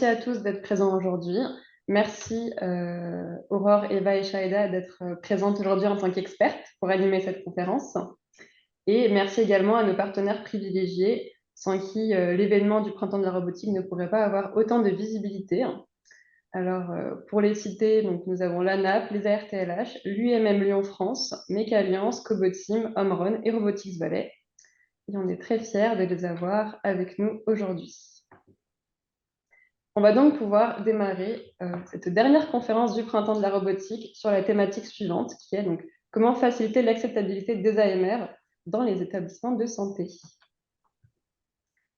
merci à tous d'être présents aujourd'hui. Merci Aurore, Eva et Shaida d'être présentes aujourd'hui en tant qu'expertes pour animer cette conférence. Et merci également à nos partenaires privilégiés, sans qui l'événement du Printemps de la robotique ne pourrait pas avoir autant de visibilité. Alors, pour les citer, donc, nous avons l'ANAP, les ARTLH, l'UMM Lyon France, Mécalliance, Coboteam, Omron et Robotics Valais. Et on est très fiers de les avoir avec nous aujourd'hui. On va donc pouvoir démarrer cette dernière conférence du Printemps de la robotique sur la thématique suivante, qui est donc comment faciliter l'acceptabilité des AMR dans les établissements de santé.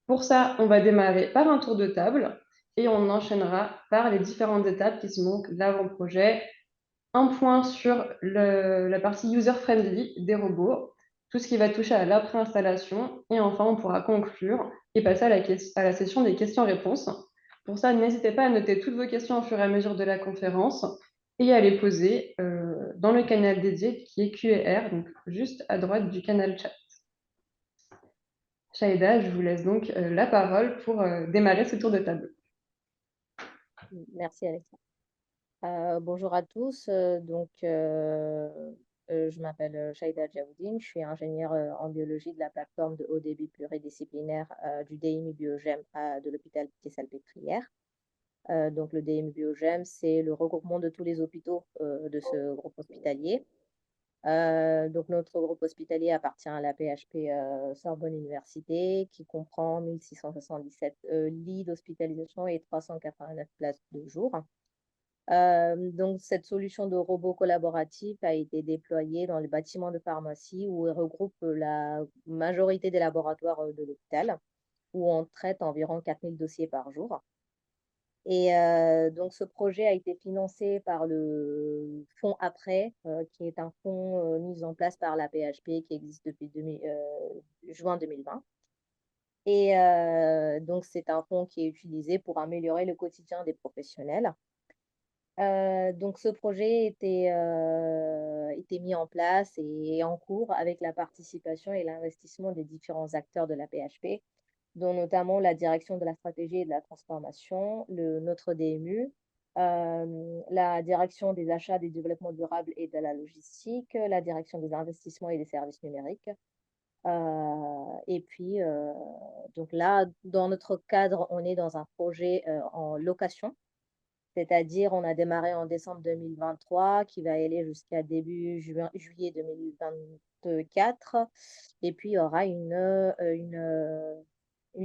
Pour ça, on va démarrer par un tour de table et on enchaînera par les différentes étapes qui sont donc l'avant-projet, un point sur la partie user-friendly des robots, tout ce qui va toucher à l'après-installation, et enfin, on pourra conclure et passer à la session des questions-réponses. Pour ça, n'hésitez pas à noter toutes vos questions au fur et à mesure de la conférence et à les poser dans le canal dédié qui est Q&R, donc juste à droite du canal chat. Shaida, je vous laisse donc la parole pour démarrer ce tour de table. Merci Alexa. Bonjour à tous. Je m'appelle Shaida Djaoudine. Je suis ingénieure en biologie de la plateforme de haut débit pluridisciplinaire du DMI Biogem de l'hôpital Pitié-Salpêtrière. Donc le DMI Biogem, c'est le regroupement de tous les hôpitaux de ce groupe hospitalier. Donc notre groupe hospitalier appartient à la PHP Sorbonne Université, qui comprend 1677 lits d'hospitalisation et 389 places de jour. Donc, cette solution de robot collaboratif a été déployée dans les bâtiments de pharmacie où elle regroupe la majorité des laboratoires de l'hôpital, où on traite environ 4000 dossiers par jour. Et donc, ce projet a été financé par le fonds Après, qui est un fonds mis en place par la PHP qui existe depuis juin 2020. Et donc, c'est un fonds qui est utilisé pour améliorer le quotidien des professionnels. Donc ce projet était mis en place et est en cours avec la participation et l'investissement des différents acteurs de la PHP, dont notamment la direction de la stratégie et de la transformation, notre DMU, la direction des achats, des développements durables et de la logistique, la direction des investissements et des services numériques. Et puis, donc là, dans notre cadre, on est dans un projet en location. C'est-à-dire, on a démarré en décembre 2023, qui va aller jusqu'à début juillet 2024. Et puis, il y aura une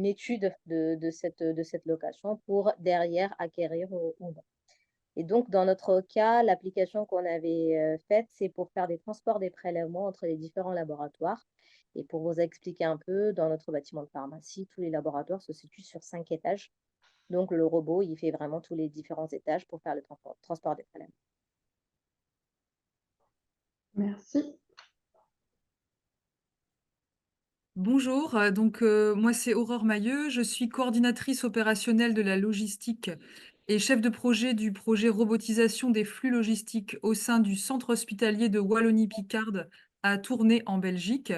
étude de cette location pour derrière acquérir ou non. Et donc, dans notre cas, l'application qu'on avait faite, c'est pour faire des transports des prélèvements entre les différents laboratoires. Et pour vous expliquer un peu, dans notre bâtiment de pharmacie, tous les laboratoires se situent sur 5 étages. Donc, le robot, il fait vraiment tous les différents étages pour faire le transport des prélèvements. Merci. Bonjour, moi c'est Aurore Mailleux, je suis coordinatrice opérationnelle de la logistique et chef de projet du projet robotisation des flux logistiques au sein du centre hospitalier de Wallonie-Picarde à Tournai en Belgique.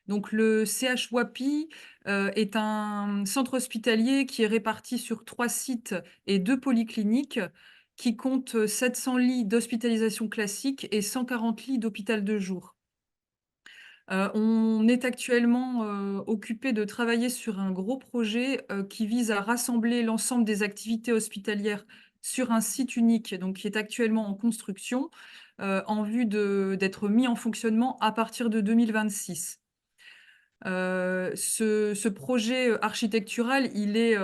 Donc le CH WAPI est un centre hospitalier qui est réparti sur 3 sites et 2 polycliniques qui compte 700 lits d'hospitalisation classique et 140 lits d'hôpital de jour. On est actuellement occupé de travailler sur un gros projet qui vise à rassembler l'ensemble des activités hospitalières sur un site unique, donc qui est actuellement en construction, en vue d'être mis en fonctionnement à partir de 2026. Ce projet architectural, il est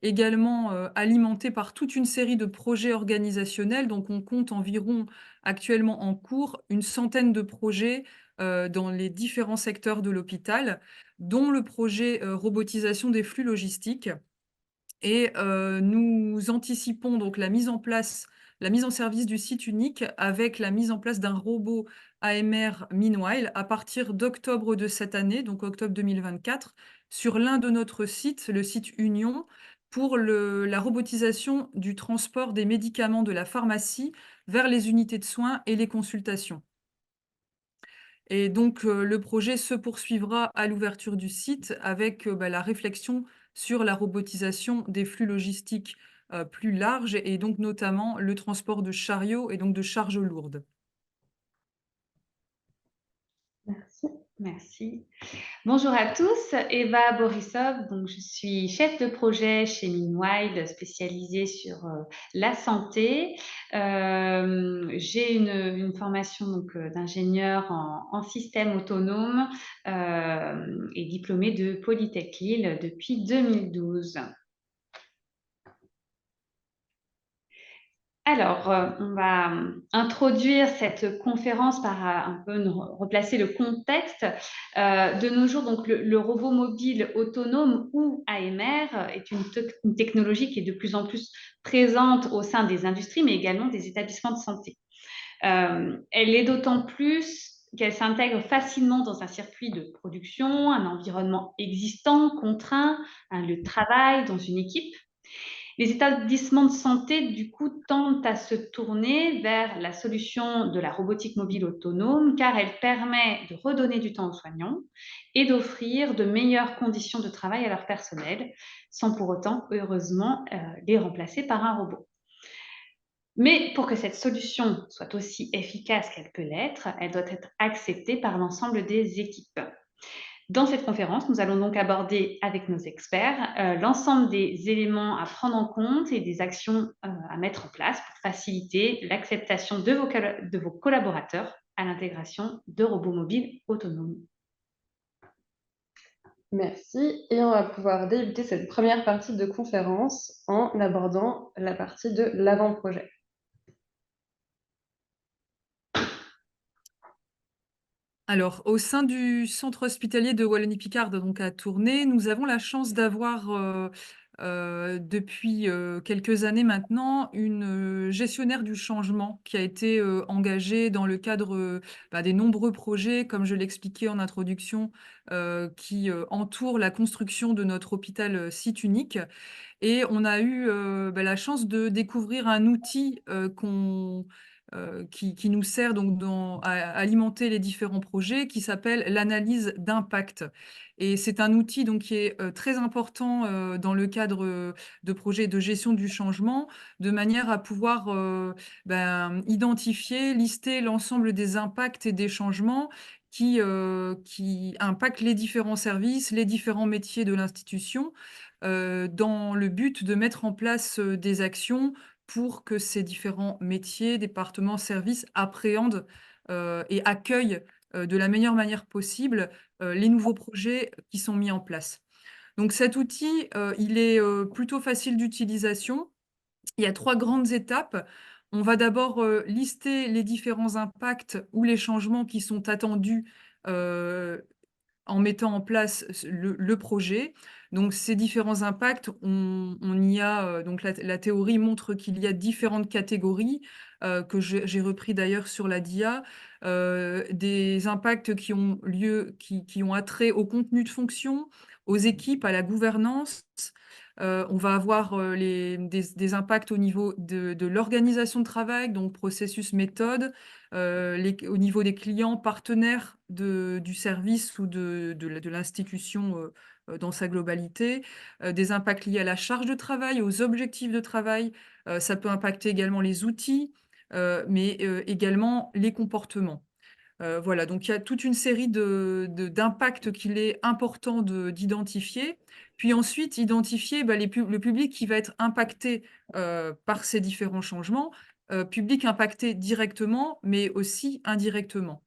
également alimenté par toute une série de projets organisationnels. Donc, on compte environ actuellement en cours une centaine de projets dans les différents secteurs de l'hôpital, dont le projet robotisation des flux logistiques. Et nous anticipons donc la mise en service du site unique avec la mise en place d'un robot AMR Meanwhile à partir d'octobre de cette année, donc octobre 2024, sur l'un de notre sites, le site Union, pour la robotisation du transport des médicaments de la pharmacie vers les unités de soins et les consultations. Et donc, le projet se poursuivra à l'ouverture du site avec la réflexion sur la robotisation des flux logistiques plus large et donc notamment le transport de chariots et donc de charges lourdes. Merci. Merci. Bonjour à tous, Eva Borisov, donc je suis chef de projet chez Meanwhile, spécialisée sur la santé. J'ai une formation d'ingénieur en système autonome et diplômée de Polytech Lille depuis 2012. Alors, on va introduire cette conférence par un peu replacer le contexte. De nos jours, donc, le robot mobile autonome ou AMR est une technologie qui est de plus en plus présente au sein des industries, mais également des établissements de santé. Elle est d'autant plus qu'elle s'intègre facilement dans un circuit de production, un environnement existant, contraint, un lieu de travail, dans une équipe. Les établissements de santé, du coup, tendent à se tourner vers la solution de la robotique mobile autonome car elle permet de redonner du temps aux soignants et d'offrir de meilleures conditions de travail à leur personnel, sans pour autant, heureusement, les remplacer par un robot. Mais pour que cette solution soit aussi efficace qu'elle peut l'être, elle doit être acceptée par l'ensemble des équipes. Dans cette conférence, nous allons donc aborder avec nos experts l'ensemble des éléments à prendre en compte et des actions à mettre en place pour faciliter l'acceptation de vos collaborateurs à l'intégration de robots mobiles autonomes. Merci. Et on va pouvoir débuter cette première partie de conférence en abordant la partie de l'avant-projet. Alors, au sein du centre hospitalier de Wallonie-Picard, donc à Tournai, nous avons la chance d'avoir depuis quelques années maintenant une gestionnaire du changement qui a été engagée dans le cadre des nombreux projets, comme je l'expliquais en introduction, qui entourent la construction de notre hôpital site unique. Et on a eu la chance de découvrir un outil qui nous sert donc à alimenter les différents projets, qui s'appelle l'analyse d'impact. Et c'est un outil donc, qui est très important dans le cadre de projets de gestion du changement, de manière à pouvoir identifier, lister l'ensemble des impacts et des changements qui impactent les différents services, les différents métiers de l'institution, dans le but de mettre en place des actions pour que ces différents métiers, départements, services appréhendent et accueillent de la meilleure manière possible les nouveaux projets qui sont mis en place. Donc cet outil, il est plutôt facile d'utilisation. Il y a 3 grandes étapes. On va d'abord lister les différents impacts ou les changements qui sont attendus en mettant en place le projet. Donc ces différents impacts, on y a donc la théorie montre qu'il y a différentes catégories que j'ai repris d'ailleurs sur la DIA, des impacts qui ont lieu, qui ont attrait au contenu de fonction, aux équipes, à la gouvernance. On va avoir des impacts au niveau de l'organisation de travail, donc processus, méthode, au niveau des clients, partenaires du service ou de l'institution dans sa globalité, des impacts liés à la charge de travail, aux objectifs de travail. Ça peut impacter également les outils, mais également les comportements. Voilà, donc il y a toute une série d'impacts qu'il est important d'identifier. Puis ensuite, identifier le public qui va être impacté par ces différents changements, public impacté directement, mais aussi indirectement.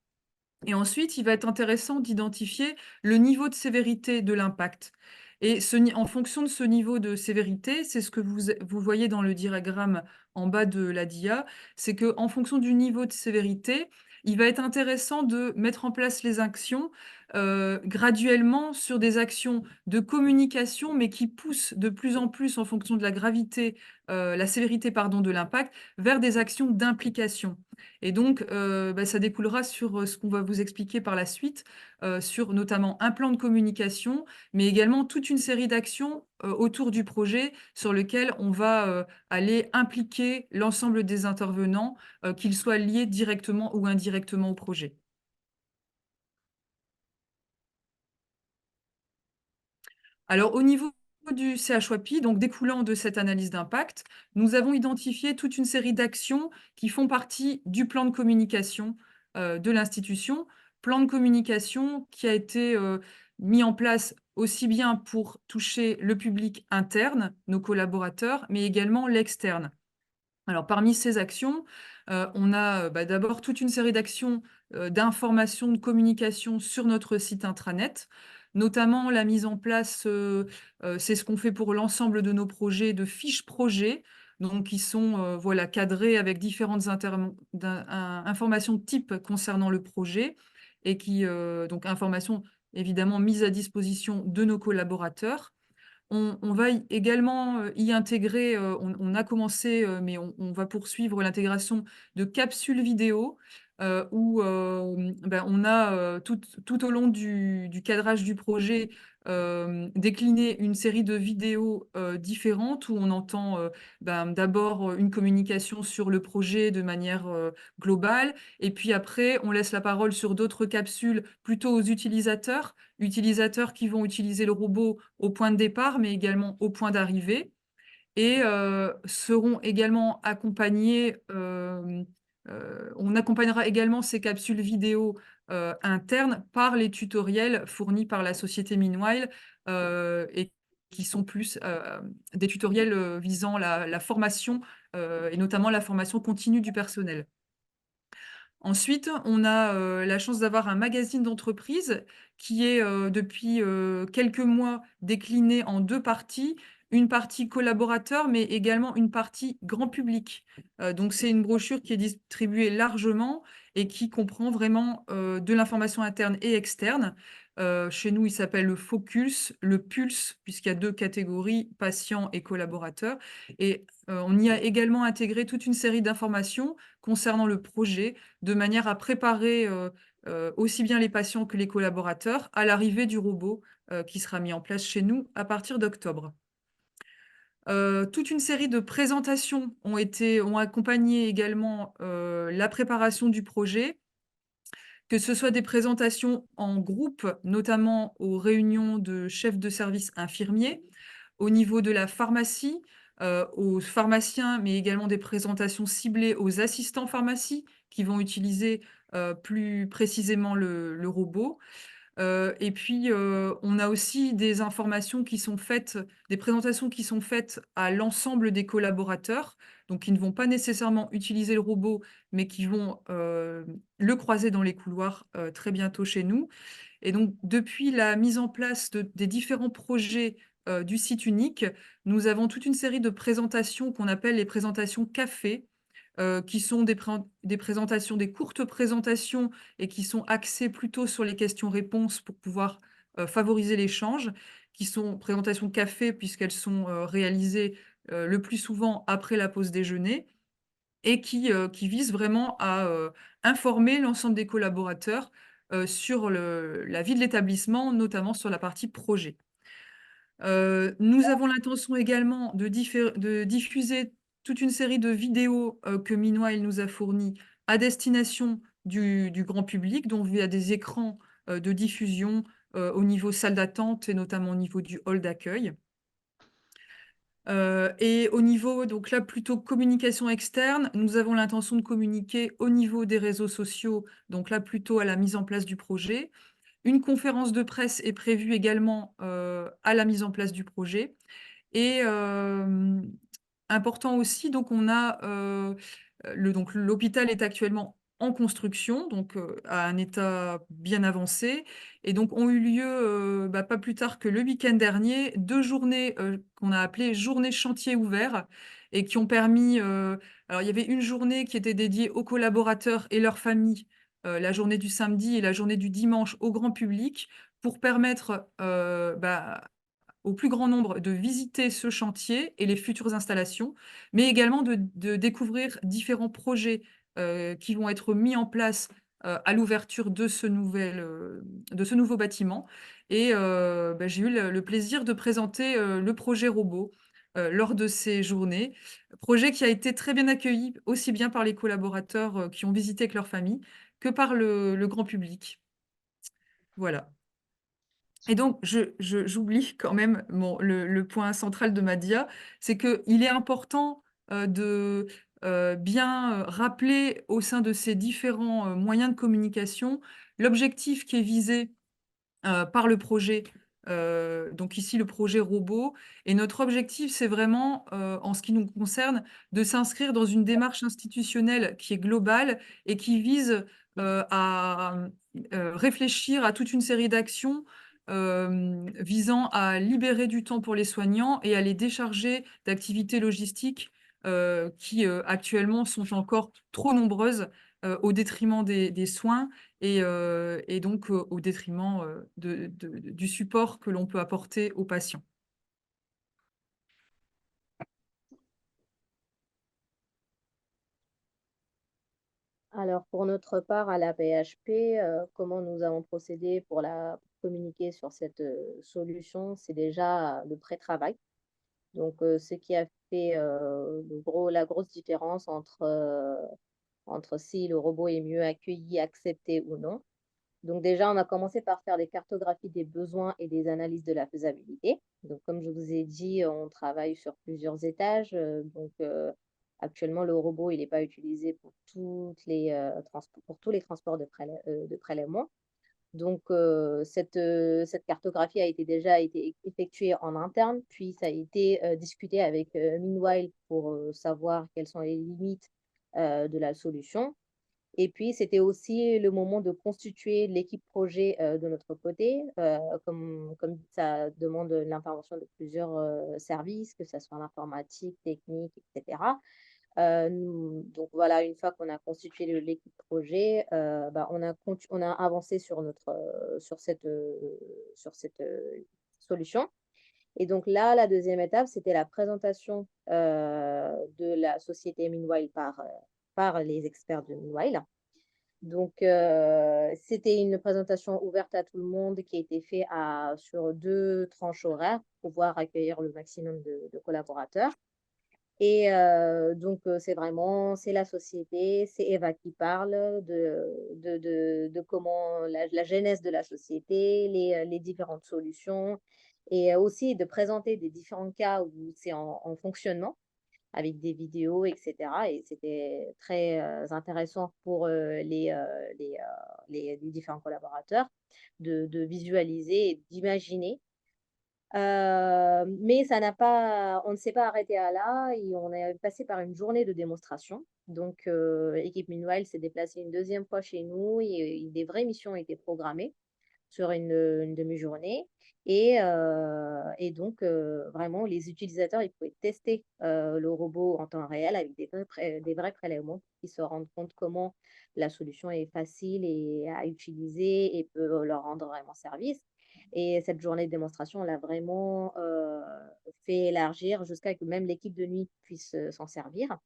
Et ensuite, il va être intéressant d'identifier le niveau de sévérité de l'impact. Et en fonction de ce niveau de sévérité, c'est ce que vous voyez dans le diagramme en bas de la DIA, c'est qu'en fonction du niveau de sévérité, il va être intéressant de mettre en place les actions graduellement sur des actions de communication, mais qui poussent de plus en plus en fonction de la gravité, la sévérité pardon, de l'impact, vers des actions d'implication. Et donc, ça découlera sur ce qu'on va vous expliquer par la suite, sur notamment un plan de communication, mais également toute une série d'actions autour du projet sur lequel on va aller impliquer l'ensemble des intervenants, qu'ils soient liés directement ou indirectement au projet. Alors, au niveau du CHOAPI, donc découlant de cette analyse d'impact, nous avons identifié toute une série d'actions qui font partie du plan de communication de l'institution. Plan de communication qui a été mis en place aussi bien pour toucher le public interne, nos collaborateurs, mais également l'externe. Alors, parmi ces actions, on a d'abord toute une série d'actions d'information, de communication sur notre site intranet, notamment la mise en place, c'est ce qu'on fait pour l'ensemble de nos projets, de fiches projets, donc qui sont voilà, cadrées avec différentes informations type concernant le projet et qui, donc informations évidemment mises à disposition de nos collaborateurs. On va également y intégrer, on a commencé, mais on va poursuivre l'intégration de capsules vidéo où on a tout au long du cadrage du projet décliné une série de vidéos différentes où on entend d'abord une communication sur le projet de manière globale et puis après on laisse la parole sur d'autres capsules plutôt aux utilisateurs qui vont utiliser le robot au point de départ, mais également au point d'arrivée et seront également accompagnés, on accompagnera également ces capsules vidéo, internes par les tutoriels fournis par la société Meanwhile, et qui sont plus, des tutoriels, visant la formation, et notamment la formation continue du personnel. Ensuite, on a la chance d'avoir un magazine d'entreprise qui est depuis quelques mois décliné en deux parties. Une partie collaborateur, mais également une partie grand public. Donc, c'est une brochure qui est distribuée largement et qui comprend vraiment de l'information interne et externe. Chez nous, il s'appelle le Focus, le Pulse, puisqu'il y a deux catégories, patients et collaborateurs. Et on y a également intégré toute une série d'informations concernant le projet, de manière à préparer aussi bien les patients que les collaborateurs à l'arrivée du robot qui sera mis en place chez nous à partir d'octobre. Toute une série de présentations ont accompagné également la préparation du projet, que ce soit des présentations en groupe, notamment aux réunions de chefs de service infirmiers, au niveau de la pharmacie, aux pharmaciens, mais également des présentations ciblées aux assistants pharmacie qui vont utiliser plus précisément le robot. Et puis, on a aussi des informations qui sont faites, des présentations qui sont faites à l'ensemble des collaborateurs, donc qui ne vont pas nécessairement utiliser le robot, mais qui vont le croiser dans les couloirs très bientôt chez nous. Et donc, depuis la mise en place des différents projets du site unique, nous avons toute une série de présentations qu'on appelle les présentations café, qui sont des présentations, des courtes présentations et qui sont axées plutôt sur les questions-réponses pour pouvoir favoriser l'échange, qui sont présentations café puisqu'elles sont réalisées le plus souvent après la pause déjeuner et qui visent vraiment à informer l'ensemble des collaborateurs sur la vie de l'établissement, notamment sur la partie projet. Nous avons l'intention également de diffuser toute une série de vidéos que Meanwhile nous a fournies à destination du grand public, donc via des écrans de diffusion au niveau salle d'attente et notamment au niveau du hall d'accueil. Et au niveau, donc là, plutôt communication externe, nous avons l'intention de communiquer au niveau des réseaux sociaux, donc là, plutôt à la mise en place du projet. Une conférence de presse est prévue également à la mise en place du projet. Et important aussi, donc on a donc l'hôpital est actuellement en construction, donc à un état bien avancé. Et donc ont eu lieu, pas plus tard que le week-end dernier, 2 journées qu'on a appelées journées chantier ouvert et qui ont permis. Alors il y avait une journée qui était dédiée aux collaborateurs et leurs familles, la journée du samedi et la journée du dimanche au grand public, pour permettre au plus grand nombre de visiter ce chantier et les futures installations, mais également de découvrir différents projets qui vont être mis en place à l'ouverture de ce nouveau bâtiment. Et j'ai eu le plaisir de présenter le projet robot lors de ces journées. Projet qui a été très bien accueilli, aussi bien par les collaborateurs qui ont visité avec leur famille que par le grand public. Voilà. Et donc, j'oublie quand même le point central de ma dia, c'est qu'il est important de bien rappeler au sein de ces différents moyens de communication l'objectif qui est visé par le projet, donc ici le projet robot. Et notre objectif, c'est vraiment, en ce qui nous concerne, de s'inscrire dans une démarche institutionnelle qui est globale et qui vise à réfléchir à toute une série d'actions visant à libérer du temps pour les soignants et à les décharger d'activités logistiques qui actuellement sont encore trop nombreuses au détriment des soins et donc au détriment du support que l'on peut apporter aux patients. Alors, pour notre part, à la PHP, comment nous avons procédé pour communiquer sur cette solution, c'est déjà le pré-travail. Donc, ce qui a fait la grosse différence entre si le robot est mieux accueilli, accepté ou non. Donc, déjà, on a commencé par faire des cartographies des besoins et des analyses de la faisabilité. Donc, comme je vous ai dit, on travaille sur plusieurs étages. Actuellement, le robot, il n'est pas utilisé pour tous les transports de prélèvement. Donc, cette cartographie a déjà été effectuée en interne, puis ça a été discuté avec Meanwhile pour savoir quelles sont les limites de la solution. Et puis, c'était aussi le moment de constituer l'équipe projet de notre côté, comme ça demande l'intervention de plusieurs services, que ce soit l'informatique, technique, etc. Donc voilà, une fois qu'on a constitué l'équipe projet, on a avancé sur cette solution. Et donc là, la deuxième étape, c'était la présentation de la société Meanwhile par les experts de Meanwhile. Donc, c'était une présentation ouverte à tout le monde qui a été faite sur 2 tranches horaires pour pouvoir accueillir le maximum de collaborateurs. Et donc, c'est la société, c'est Eva qui parle de comment la genèse de la société, les différentes solutions, et aussi de présenter des différents cas où c'est en fonctionnement avec des vidéos, etc. Et c'était très intéressant pour les différents collaborateurs de visualiser et d'imaginer. Mais on ne s'est pas arrêté à là et on est passé par une journée de démonstration. Donc, Équipe Meanwhile s'est déplacée une deuxième fois chez nous et des vraies missions ont été programmées sur une demi-journée. Et donc, vraiment, les utilisateurs, ils pouvaient tester le robot en temps réel avec des vrais prélèvements pour qu'ils se rendent compte comment la solution est facile à utiliser et peut leur rendre vraiment service. Et cette journée de démonstration, on l'a vraiment fait élargir jusqu'à ce que même l'équipe de nuit puisse s'en servir.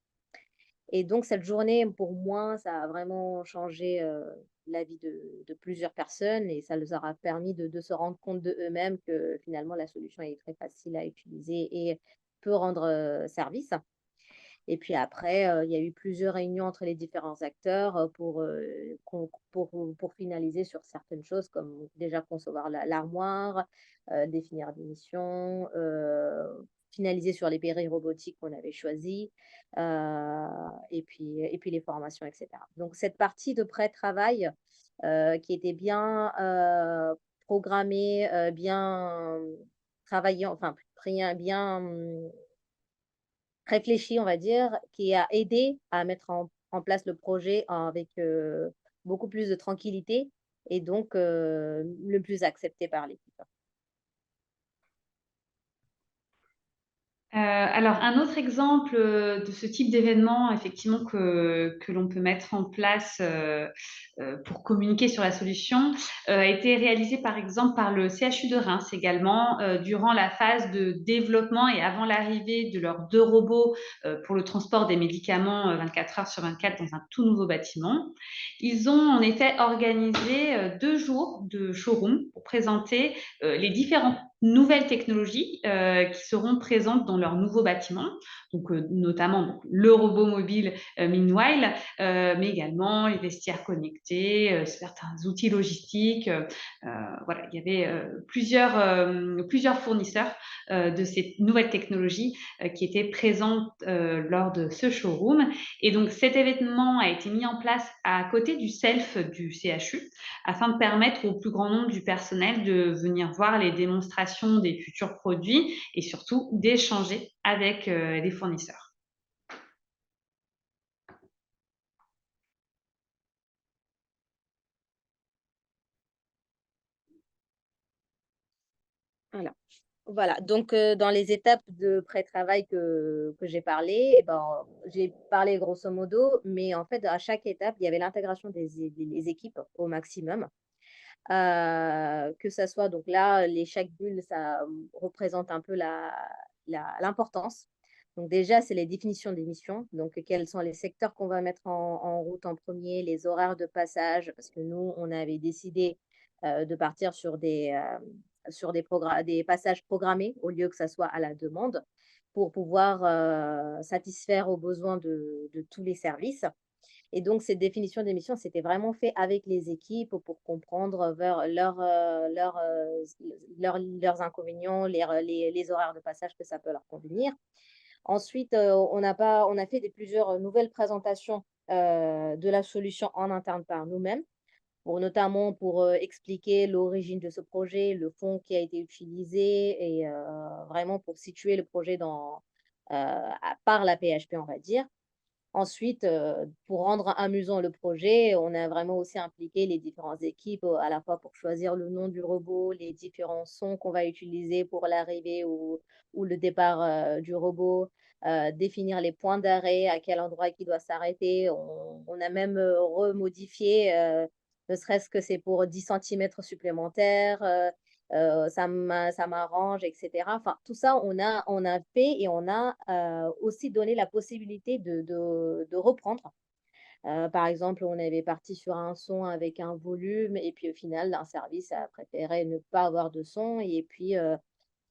Et donc, cette journée, pour moi, ça a vraiment changé la vie de plusieurs personnes et ça leur aura permis de se rendre compte de eux-mêmes que finalement, la solution est très facile à utiliser et peut rendre service. Et puis après, il y a eu plusieurs réunions entre les différents acteurs pour finaliser sur certaines choses, comme déjà concevoir l'armoire, définir des missions, finaliser sur les périls robotiques qu'on avait choisis, et puis les formations, etc. Donc, cette partie de pré-travail qui était bien programmée, bien travaillée, enfin, bien réfléchi, on va dire, qui a aidé à mettre en place le projet avec beaucoup plus de tranquillité et donc le plus accepté par l'équipe. Alors, un autre exemple de ce type d'événement, effectivement, que l'on peut mettre en place pour communiquer sur la solution, a été réalisé par exemple par le CHU de Reims également, durant la phase de développement et avant l'arrivée de leurs 2 robots pour le transport des médicaments 24 heures sur 24 dans un tout nouveau bâtiment. Ils ont en effet organisé 2 jours de showroom pour présenter les différentes nouvelles technologies qui seront présentes dans leur nouveau bâtiment. donc notamment donc, le robot mobile Meanwhile, mais également les vestiaires connectés, certains outils logistiques. Voilà, il y avait plusieurs fournisseurs de ces nouvelles technologies qui étaient présentes lors de ce showroom. Et donc cet événement a été mis en place à côté du SELF du CHU afin de permettre au plus grand nombre du personnel de venir voir les démonstrations des futurs produits et surtout d'échanger avec les fournisseurs. Voilà, donc dans les étapes de pré-travail que j'ai parlé, j'ai parlé grosso modo, mais en fait, à chaque étape, il y avait l'intégration des équipes au maximum. Que ça soit, donc là, chaque bulle, ça représente un peu l'importance. Donc déjà, c'est les définitions des missions. Donc, quels sont les secteurs qu'on va mettre en route en premier, les horaires de passage, parce que nous, on avait décidé de partir sur des passages programmés au lieu que ça soit à la demande pour pouvoir satisfaire aux besoins de tous les services. Et donc, cette définition des missions, c'était vraiment fait avec les équipes pour comprendre vers leurs inconvénients, les horaires de passage que ça peut leur convenir. Ensuite, on a fait plusieurs nouvelles présentations de la solution en interne par nous-mêmes, notamment pour expliquer l'origine de ce projet, le fond qui a été utilisé et vraiment pour situer le projet par la PHP, on va dire. Ensuite, pour rendre amusant le projet, on a vraiment aussi impliqué les différentes équipes, à la fois pour choisir le nom du robot, les différents sons qu'on va utiliser pour l'arrivée ou le départ, du robot, définir les points d'arrêt, à quel endroit il doit s'arrêter. On a même, remodifié, ne serait-ce que c'est pour 10 centimètres supplémentaires, ça m'arrange et cetera. Enfin, tout ça, on a fait et on a, aussi donné la possibilité de reprendre. Par exemple, on avait parti sur un son avec un volume et puis au final, un service a préféré ne pas avoir de son et puis,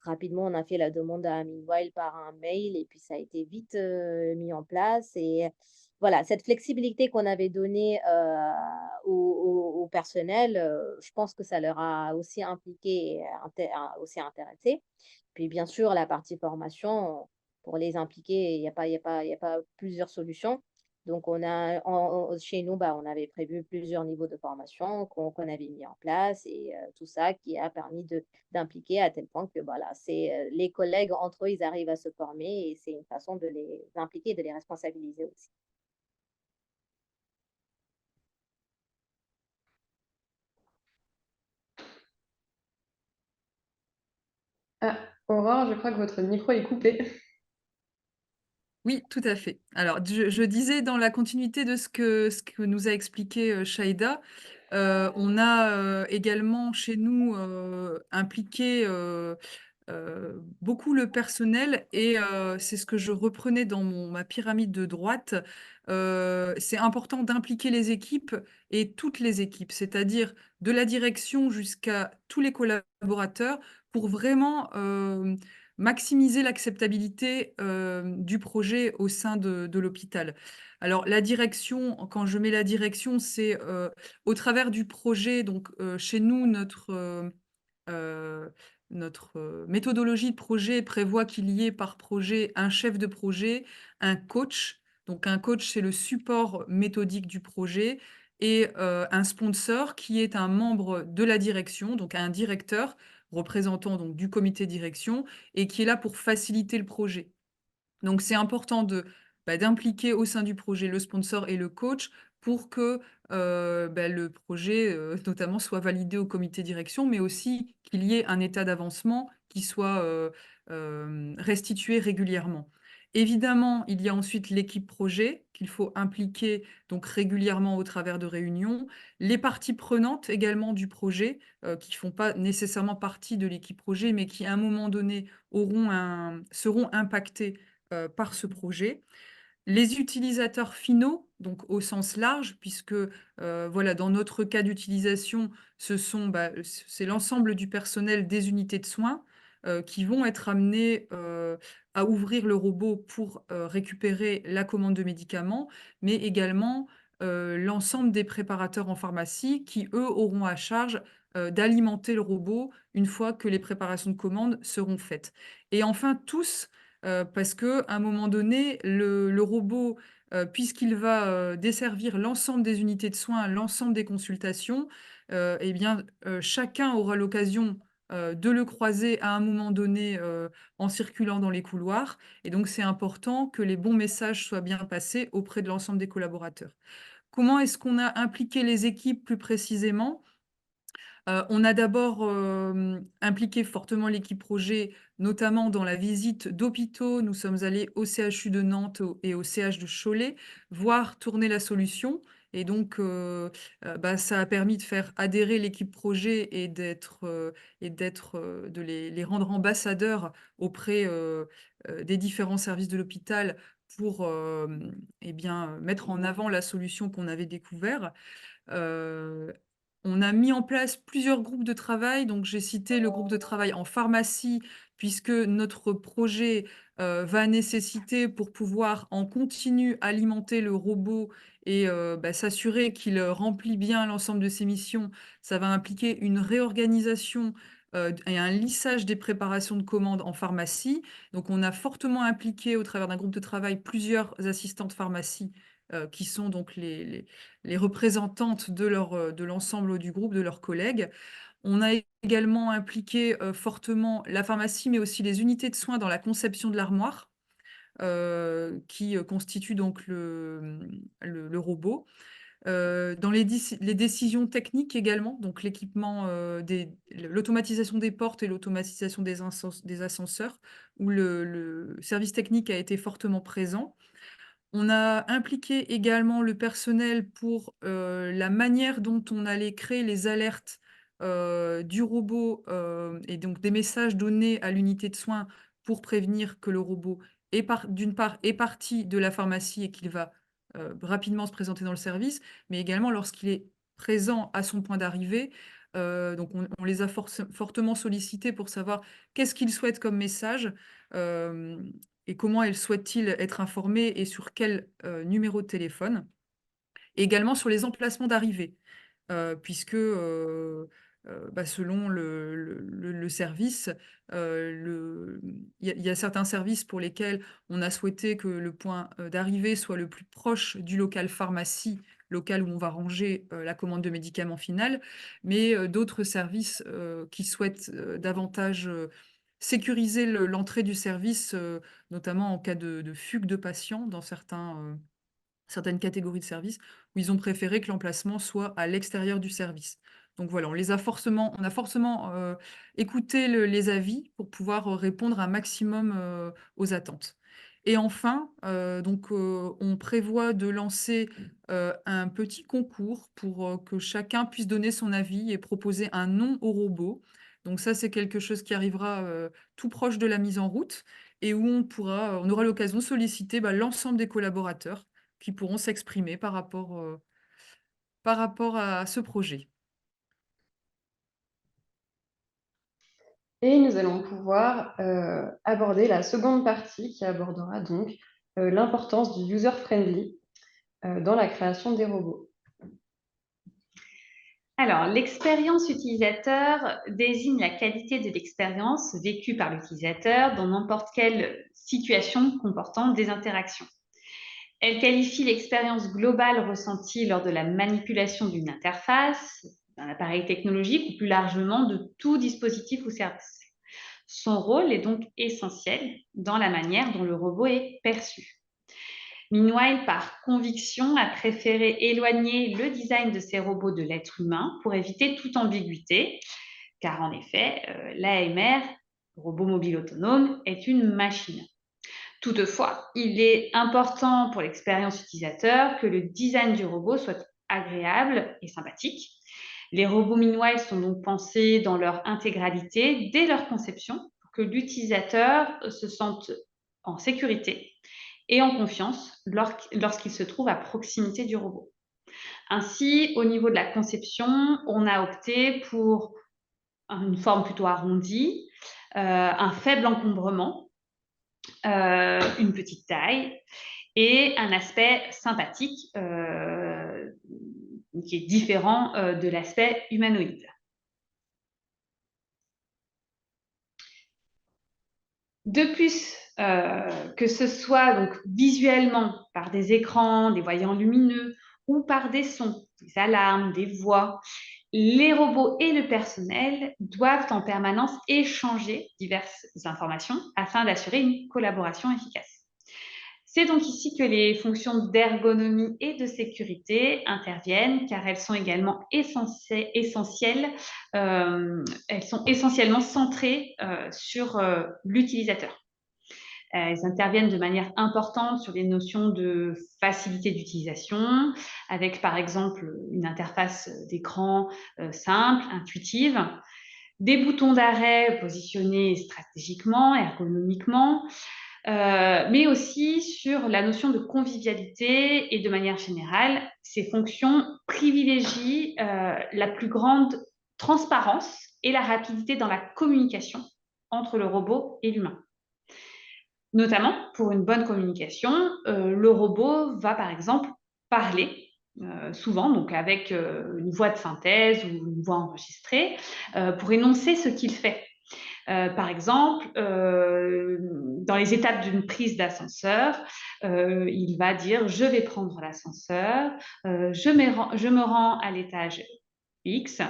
rapidement, on a fait la demande à Meanwhile par un mail et puis ça a été vite, mis en place et voilà, cette flexibilité qu'on avait donnée, au personnel, je pense que ça leur a aussi impliqué et aussi intéressé. Puis bien sûr, la partie formation, pour les impliquer, il y a pas plusieurs solutions. Donc on a chez nous, on avait prévu plusieurs niveaux de formation qu'on avait mis en place et tout ça qui a permis d'impliquer à tel point que voilà, c'est, les collègues entre eux, ils arrivent à se former et c'est une façon de les impliquer et de les responsabiliser aussi. Ah, Aurore, je crois que votre micro est coupé. Oui, tout à fait. Alors, je disais dans la continuité de ce que nous a expliqué, Shaïda, on a, également chez nous, impliqué, beaucoup le personnel et c'est ce que je reprenais dans ma pyramide de droite. C'est important d'impliquer les équipes et toutes les équipes, c'est-à-dire de la direction jusqu'à tous les collaborateurs pour vraiment, maximiser l'acceptabilité, du projet au sein de l'hôpital. Alors la direction, quand je mets la direction, c'est, au travers du projet donc, chez nous notre méthodologie de projet prévoit qu'il y ait par projet un chef de projet, un coach. Donc un coach, c'est le support méthodique du projet et un sponsor qui est un membre de la direction, donc un directeur représentant donc du comité direction et qui est là pour faciliter le projet. Donc c'est important d'impliquer au sein du projet le sponsor et le coach pour que, le projet, notamment soit validé au comité direction, mais aussi qu'il y ait un état d'avancement qui soit, restitué régulièrement. Évidemment, il y a ensuite l'équipe projet qu'il faut impliquer donc régulièrement au travers de réunions. Les parties prenantes également du projet, qui font pas nécessairement partie de l'équipe projet, mais qui à un moment donné seront impactées par ce projet. Les utilisateurs finaux, donc au sens large, puisque voilà, dans notre cas d'utilisation, c'est l'ensemble du personnel des unités de soins, qui vont être amenés à ouvrir le robot pour récupérer la commande de médicaments, mais également l'ensemble des préparateurs en pharmacie qui, eux, auront à charge d'alimenter le robot une fois que les préparations de commandes seront faites. Et enfin, tous, parce qu'à un moment donné, le robot, puisqu'il va desservir l'ensemble des unités de soins, l'ensemble des consultations, eh bien, chacun aura l'occasion de le croiser à un moment donné en circulant dans les couloirs. Et donc, c'est important que les bons messages soient bien passés auprès de l'ensemble des collaborateurs. Comment est-ce qu'on a impliqué les équipes plus précisément? On a d'abord impliqué fortement l'équipe projet, notamment dans la visite d'hôpitaux. Nous sommes allés au CHU de Nantes et au CH de Cholet voir tourner la solution. Et donc, ça a permis de faire adhérer l'équipe projet et de les rendre ambassadeurs auprès des différents services de l'hôpital pour mettre en avant la solution qu'on avait découverte. On a mis en place plusieurs groupes de travail. Donc, j'ai cité le groupe de travail en pharmacie, puisque notre projet va nécessiter, pour pouvoir en continu alimenter le robot et s'assurer qu'il remplit bien l'ensemble de ses missions, ça va impliquer une réorganisation et un lissage des préparations de commandes en pharmacie. Donc, on a fortement impliqué, au travers d'un groupe de travail, plusieurs assistantes pharmacie qui sont donc les représentantes de l'ensemble du groupe, de leurs collègues. On a également impliqué fortement la pharmacie, mais aussi les unités de soins dans la conception de l'armoire, qui constitue donc le robot. Dans les décisions techniques également, donc l'équipement, l'automatisation des portes et l'automatisation des ascenseurs, où le service technique a été fortement présent. On a impliqué également le personnel pour la manière dont on allait créer les alertes du robot et donc des messages donnés à l'unité de soins pour prévenir que le robot d'une part est parti de la pharmacie et qu'il va rapidement se présenter dans le service, mais également lorsqu'il est présent à son point d'arrivée. Donc on les a fortement sollicités pour savoir qu'est-ce qu'ils souhaitent comme message. Et comment elle souhaite-t-il être informée et sur quel numéro de téléphone. Et également sur les emplacements d'arrivée, puisque selon le service, il y a certains services pour lesquels on a souhaité que le point d'arrivée soit le plus proche du local pharmacie, local où on va ranger la commande de médicaments finale, mais d'autres services qui souhaitent davantage sécuriser l'entrée du service, notamment en cas de fugue de patients dans certaines catégories de services, où ils ont préféré que l'emplacement soit à l'extérieur du service. Donc voilà, on a forcément écouté les avis pour pouvoir répondre un maximum aux attentes. Et enfin, on prévoit de lancer un petit concours pour que chacun puisse donner son avis et proposer un nom au robot. Donc ça, c'est quelque chose qui arrivera tout proche de la mise en route et où on aura l'occasion de solliciter l'ensemble des collaborateurs qui pourront s'exprimer par rapport à ce projet. Et nous allons pouvoir aborder la seconde partie qui abordera donc l'importance du user-friendly dans la création des robots. Alors, l'expérience utilisateur désigne la qualité de l'expérience vécue par l'utilisateur dans n'importe quelle situation comportant des interactions. Elle qualifie l'expérience globale ressentie lors de la manipulation d'une interface, d'un appareil technologique ou plus largement de tout dispositif ou service. Son rôle est donc essentiel dans la manière dont le robot est perçu. Meanwhile, par conviction, a préféré éloigner le design de ces robots de l'être humain pour éviter toute ambiguïté, car en effet, l'AMR, robot mobile autonome, est une machine. Toutefois, il est important pour l'expérience utilisateur que le design du robot soit agréable et sympathique. Les robots Meanwhile sont donc pensés dans leur intégralité dès leur conception pour que l'utilisateur se sente en sécurité et en confiance lorsqu'il se trouve à proximité du robot. Ainsi, au niveau de la conception, on a opté pour une forme plutôt arrondie, un faible encombrement, une petite taille et un aspect sympathique qui est différent de l'aspect humanoïde. De plus, que ce soit donc visuellement par des écrans, des voyants lumineux ou par des sons, des alarmes, des voix, les robots et le personnel doivent en permanence échanger diverses informations afin d'assurer une collaboration efficace. C'est donc ici que les fonctions d'ergonomie et de sécurité interviennent, car elles sont également essentielles. Elles sont essentiellement centrées sur l'utilisateur. Elles interviennent de manière importante sur les notions de facilité d'utilisation, avec par exemple une interface d'écran simple, intuitive, des boutons d'arrêt positionnés stratégiquement, ergonomiquement, mais aussi sur la notion de convivialité et de manière générale, ces fonctions privilégient la plus grande transparence et la rapidité dans la communication entre le robot et l'humain. Notamment, pour une bonne communication, le robot va par exemple parler souvent, donc avec une voix de synthèse ou une voix enregistrée, pour énoncer ce qu'il fait. Par exemple, dans les étapes d'une prise d'ascenseur, il va dire « je vais prendre l'ascenseur, je me rends à l'étage X ».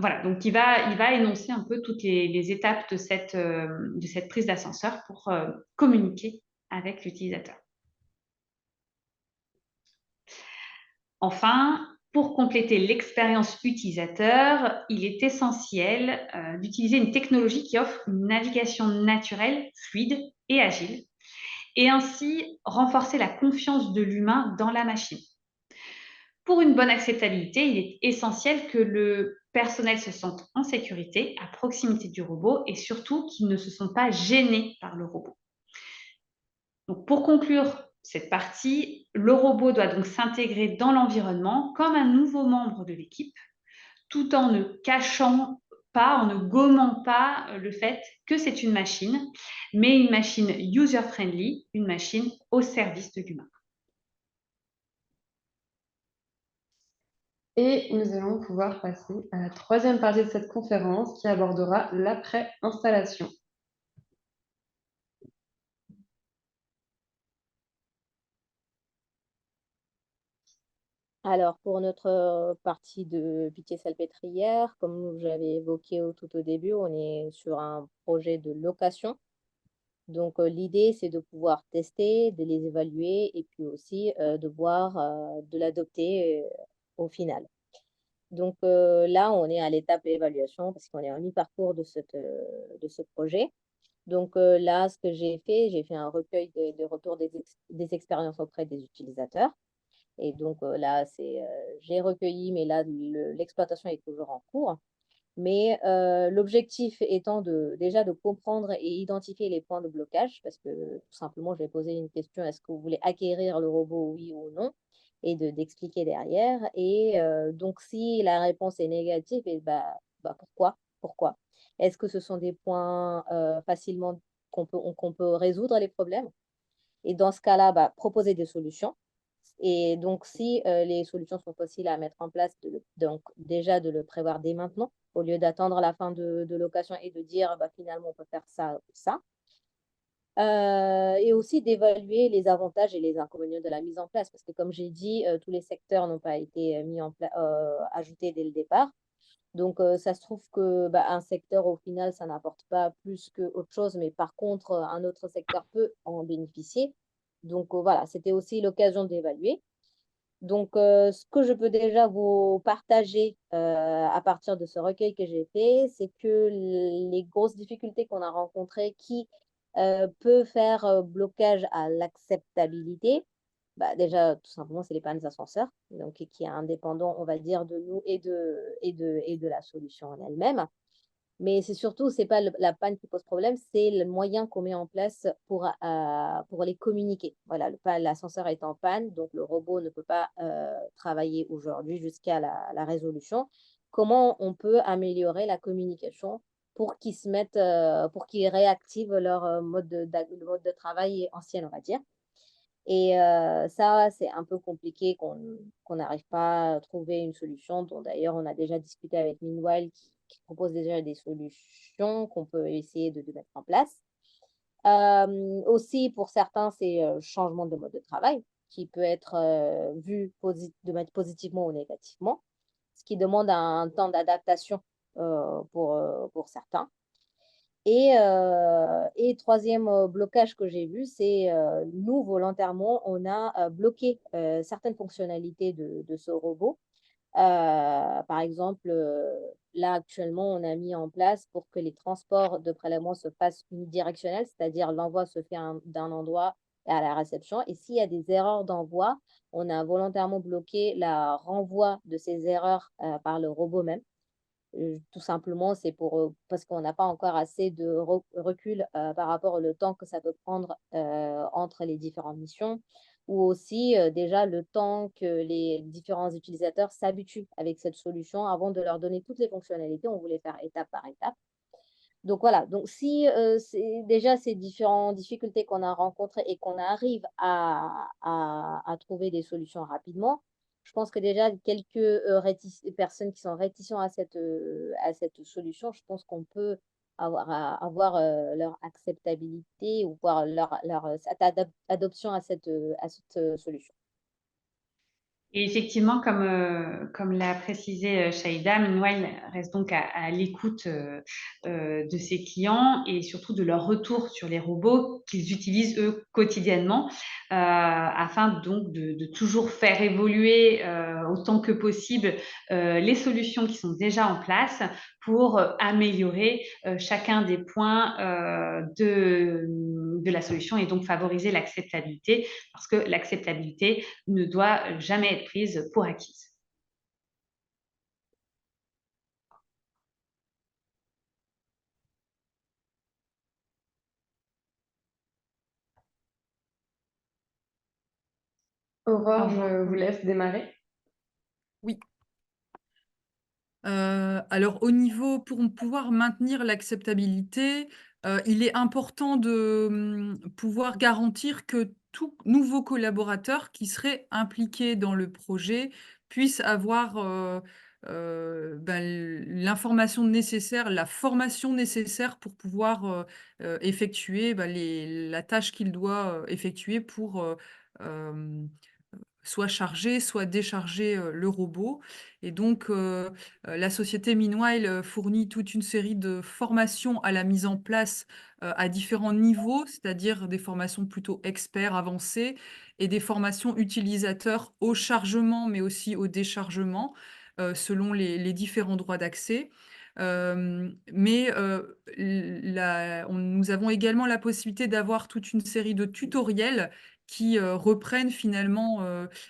Voilà, donc il va énoncer un peu toutes les étapes de cette prise d'ascenseur pour communiquer avec l'utilisateur. Enfin, pour compléter l'expérience utilisateur, il est essentiel d'utiliser une technologie qui offre une navigation naturelle, fluide et agile, et ainsi renforcer la confiance de l'humain dans la machine. Pour une bonne acceptabilité, il est essentiel que le personnel se sente en sécurité, à proximité du robot, et surtout qu'ils ne se sentent pas gênés par le robot. Donc, pour conclure cette partie, le robot doit donc s'intégrer dans l'environnement comme un nouveau membre de l'équipe, tout en ne cachant pas, en ne gommant pas le fait que c'est une machine, mais une machine user-friendly, une machine au service de l'humain. Et nous allons pouvoir passer à la troisième partie de cette conférence qui abordera l'après-installation. Alors, pour notre partie de Pitié-Salpêtrière, comme j'avais évoqué tout au début, on est sur un projet de location. Donc, l'idée, c'est de pouvoir tester, de les évaluer et puis aussi de voir, de l'adopter au final. Donc, là, on est à l'étape évaluation parce qu'on est en mi-parcours de ce projet. Donc, là, ce que j'ai fait un recueil de retours des expériences auprès des utilisateurs. Et donc là, j'ai recueilli, mais là, l'exploitation est toujours en cours. Mais l'objectif étant déjà de comprendre et identifier les points de blocage, parce que tout simplement, je vais poser une question, est-ce que vous voulez acquérir le robot, oui ou non, et d'expliquer derrière. Et donc, si la réponse est négative, et pourquoi? Pourquoi? Est-ce que ce sont des points facilement qu'on peut résoudre les problèmes? Et dans ce cas-là, proposer des solutions. Et donc, si les solutions sont faciles à mettre en place, donc déjà de le prévoir dès maintenant, au lieu d'attendre la fin de location et de dire finalement on peut faire ça ou ça. Et aussi d'évaluer les avantages et les inconvénients de la mise en place, parce que comme j'ai dit, tous les secteurs n'ont pas été ajoutés dès le départ. Donc, ça se trouve que un secteur, au final, ça n'apporte pas plus qu'autre chose, mais par contre, un autre secteur peut en bénéficier. Donc, voilà, c'était aussi l'occasion d'évaluer. Donc, ce que je peux déjà vous partager à partir de ce recueil que j'ai fait, c'est que les grosses difficultés qu'on a rencontrées qui peut faire blocage à l'acceptabilité, déjà, tout simplement, c'est les pannes d'ascenseur, donc qui est indépendant, on va dire, de nous et de la solution en elle-même. Mais c'est surtout, c'est pas la panne qui pose problème, c'est le moyen qu'on met en place pour les communiquer. Voilà, l'ascenseur est en panne, donc le robot ne peut pas travailler aujourd'hui jusqu'à la résolution. Comment on peut améliorer la communication pour qu'ils se mettent, pour qu'ils réactivent leur le mode de travail ancien, on va dire. Et ça, c'est un peu compliqué qu'on n'arrive pas à trouver une solution, dont d'ailleurs on a déjà discuté avec Meanwhile qui propose déjà des solutions qu'on peut essayer de mettre en place. Aussi pour certains, c'est, changement de mode de travail qui peut être, vu positivement ou négativement, ce qui demande un temps d'adaptation, pour certains. Et 3e, blocage que j'ai vu, c'est, nous, volontairement, on a, bloqué, certaines fonctionnalités de ce robot. Par exemple, là, actuellement, on a mis en place pour que les transports de prélèvement se fassent unidirectionnels, c'est-à-dire l'envoi se fait d'un endroit et à la réception. Et s'il y a des erreurs d'envoi, on a volontairement bloqué la renvoi de ces erreurs, par le robot même. Tout simplement, c'est parce qu'on n'a pas encore assez de recul, par rapport au temps que ça peut prendre, entre les différentes missions ou aussi, déjà le temps que les différents utilisateurs s'habituent avec cette solution avant de leur donner toutes les fonctionnalités. On voulait faire étape par étape. Donc voilà, donc si, c'est déjà ces différentes difficultés qu'on a rencontrées et qu'on arrive à trouver des solutions rapidement, je pense que déjà quelques, personnes qui sont réticents à cette solution, je pense qu'on peut avoir, leur acceptabilité ou voir cette adoption à cette, solution. Et effectivement, comme l'a précisé Shaïda, Meanwhile reste donc à l'écoute de ses clients et surtout de leur retour sur les robots qu'ils utilisent eux quotidiennement, afin donc de toujours faire évoluer autant que possible les solutions qui sont déjà en place pour améliorer chacun des points de la solution et donc favoriser l'acceptabilité, parce que l'acceptabilité ne doit jamais être prise pour acquise. Aurore, je vous laisse démarrer. Oui. Alors au niveau pour pouvoir maintenir l'acceptabilité, il est important de, pouvoir garantir que tout nouveau collaborateur qui serait impliqué dans le projet puisse avoir, l'information nécessaire, la formation nécessaire pour pouvoir, effectuer, la tâche qu'il doit, effectuer pour, soit charger, soit décharger, le robot. Et donc la société Meanwhile, fournit toute une série de formations à la mise en place, à différents niveaux, c'est-à-dire des formations plutôt experts, avancées et des formations utilisateurs au chargement, mais aussi au déchargement, selon les différents droits d'accès. Mais nous avons également la possibilité d'avoir toute une série de tutoriels qui, reprennent finalement,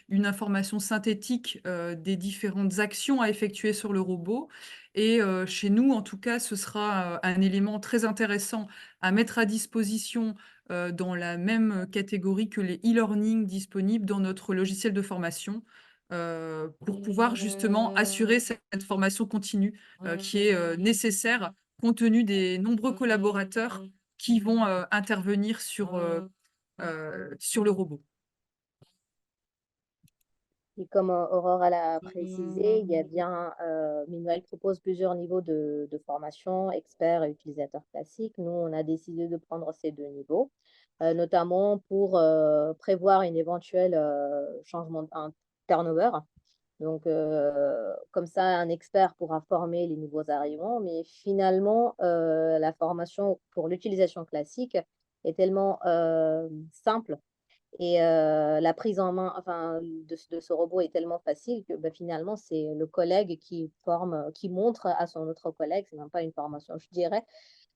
une information synthétique, des différentes actions à effectuer sur le robot et chez nous, en tout cas, ce sera, un élément très intéressant à mettre à disposition, dans la même catégorie que les e-learning disponibles dans notre logiciel de formation, pour pouvoir justement assurer cette formation continue, qui est, nécessaire compte tenu des nombreux collaborateurs qui vont, intervenir sur le robot. Et comme Aurore l'a précisé, il y a bien, Meanwhile propose plusieurs niveaux de formation, experts et utilisateurs classiques. Nous, on a décidé de prendre ces 2 niveaux, notamment pour, prévoir une éventuelle, changement un turnover. Donc, comme ça, un expert pourra former les nouveaux arrivants, mais finalement, la formation pour l'utilisation classique est tellement, simple et la prise en main, enfin, de ce robot est tellement facile que, bah, finalement, c'est le collègue qui forme, qui montre à son autre collègue, c'est même pas une formation, je dirais.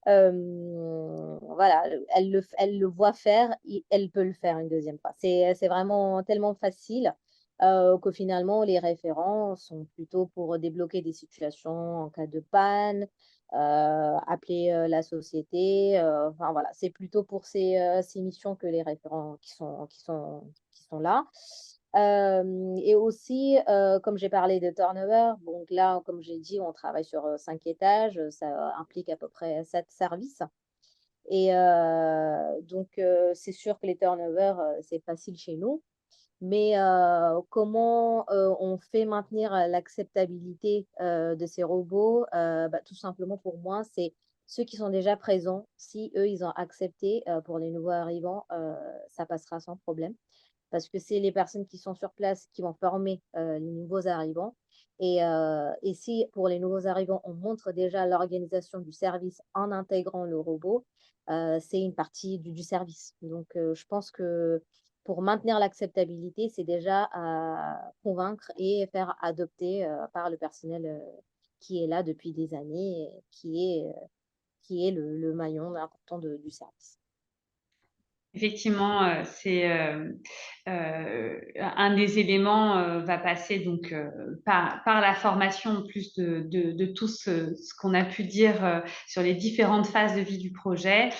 Voilà, elle le voit faire et elle peut le faire une deuxième fois. C'est vraiment tellement facile, que finalement les référents sont plutôt pour débloquer des situations en cas de panne, appeler, la société, enfin voilà, c'est plutôt pour ces missions que les référents qui sont là. Et aussi, comme j'ai parlé de turnover, donc là, comme j'ai dit, on travaille sur 5 étages, ça implique à peu près 7 services. Et donc, c'est sûr que les turnovers, c'est facile chez nous. Mais comment on fait maintenir l'acceptabilité de ces robots? Bah, tout simplement pour moi, c'est ceux qui sont déjà présents. Si eux, ils ont accepté, pour les nouveaux arrivants, ça passera sans problème. Parce que c'est les personnes qui sont sur place qui vont former les nouveaux arrivants. Et si pour les nouveaux arrivants, on montre déjà l'organisation du service en intégrant le robot, c'est une partie du service. Donc, je pense que pour maintenir l'acceptabilité, c'est déjà à convaincre et faire adopter par le personnel qui est là depuis des années, et qui est le maillon important du service. Effectivement, c'est un des éléments va passer donc par la formation en plus de tout ce qu'on a pu dire sur les différentes phases de vie du projet.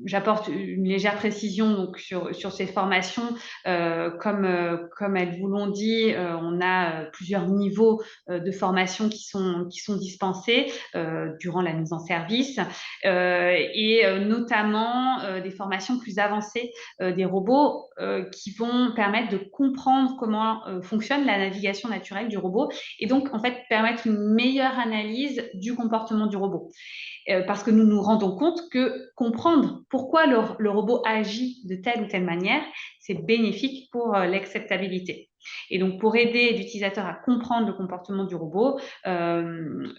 J'apporte une légère précision donc sur ces formations. Comme elles vous l'ont dit, on a plusieurs niveaux de formation qui sont dispensés durant la mise en service et notamment des formations plus avancées des robots qui vont permettre de comprendre comment fonctionne la navigation naturelle du robot et donc en fait permettre une meilleure analyse du comportement du robot. Parce que nous nous rendons compte que comprendre pourquoi le robot agit de telle ou telle manière, c'est bénéfique pour l'acceptabilité. Et donc, pour aider l'utilisateur à comprendre le comportement du robot, on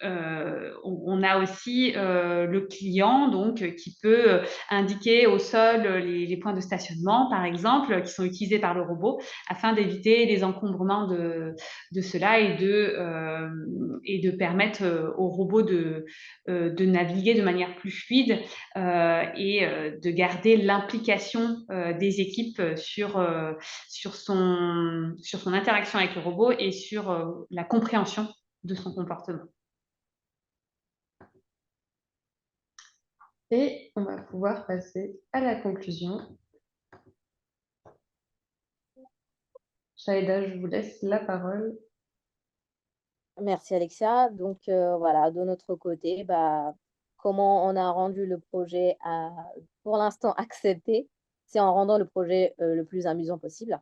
a aussi le client donc, qui peut indiquer au sol les points de stationnement, par exemple, qui sont utilisés par le robot, afin d'éviter les encombrements de cela et de permettre au robot de naviguer de manière plus fluide et de garder l'implication des équipes sur son interaction avec le robot et sur la compréhension de son comportement. Et on va pouvoir passer à la conclusion. Shaïda, je vous laisse la parole. Merci Alexia. Donc voilà, de notre côté, bah, comment on a rendu le projet pour l'instant accepté, c'est en rendant le projet le plus amusant possible.